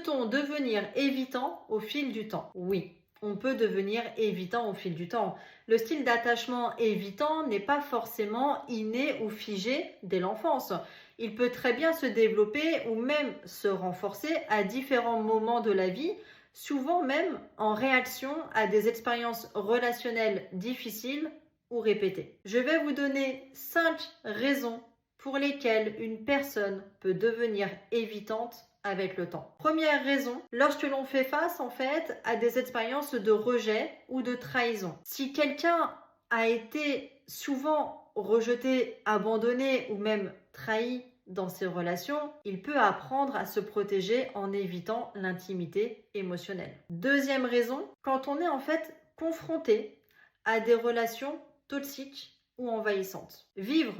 Peut-on devenir évitant au fil du temps? Oui, on peut devenir évitant au fil du temps. Le style d'attachement évitant n'est pas forcément inné ou figé dès l'enfance. Il peut très bien se développer ou même se renforcer à différents moments de la vie, souvent même en réaction à des expériences relationnelles difficiles ou répétées. Je vais vous donner 5 raisons pour lesquelles une personne peut devenir évitante avec le temps. Première raison, lorsque l'on fait face en fait à des expériences de rejet ou de trahison. Si quelqu'un a été souvent rejeté, abandonné ou même trahi dans ses relations, il peut apprendre à se protéger en évitant l'intimité émotionnelle. Deuxième raison, quand on est en fait confronté à des relations toxiques ou envahissantes. Vivre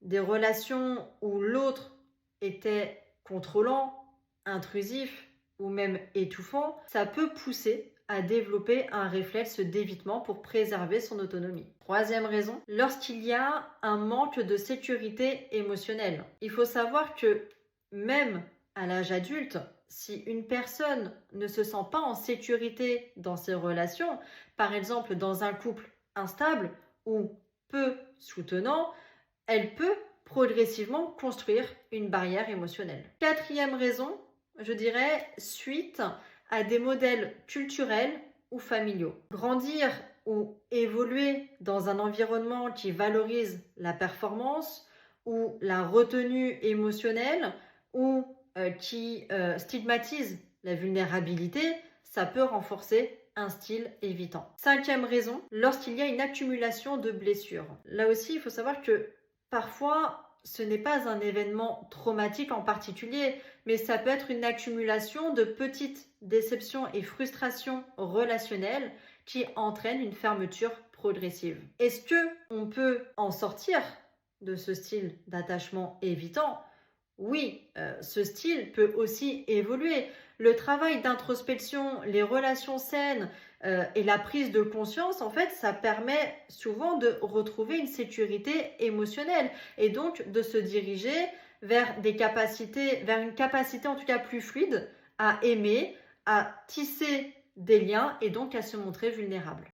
des relations où l'autre était contrôlant, intrusif ou même étouffant, ça peut pousser à développer un réflexe d'évitement pour préserver son autonomie. Troisième raison, lorsqu'il y a un manque de sécurité émotionnelle. Il faut savoir que même à l'âge adulte, si une personne ne se sent pas en sécurité dans ses relations, par exemple dans un couple instable ou peu soutenant, elle peut progressivement construire une barrière émotionnelle. Quatrième raison, je dirais suite à des modèles culturels ou familiaux. Grandir ou évoluer dans un environnement qui valorise la performance ou la retenue émotionnelle ou qui stigmatise la vulnérabilité, ça peut renforcer un style évitant. Cinquième raison, lorsqu'il y a une accumulation de blessures. Là aussi, il faut savoir que parfois, ce n'est pas un événement traumatique en particulier, mais ça peut être une accumulation de petites déceptions et frustrations relationnelles qui entraînent une fermeture progressive. Est-ce que on peut en sortir de ce style d'attachement évitant? Oui, ce style peut aussi évoluer. Le travail d'introspection, les relations saines et la prise de conscience, en fait, ça permet souvent de retrouver une sécurité émotionnelle et donc de se diriger vers vers une capacité en tout cas plus fluide à aimer, à tisser des liens et donc à se montrer vulnérable.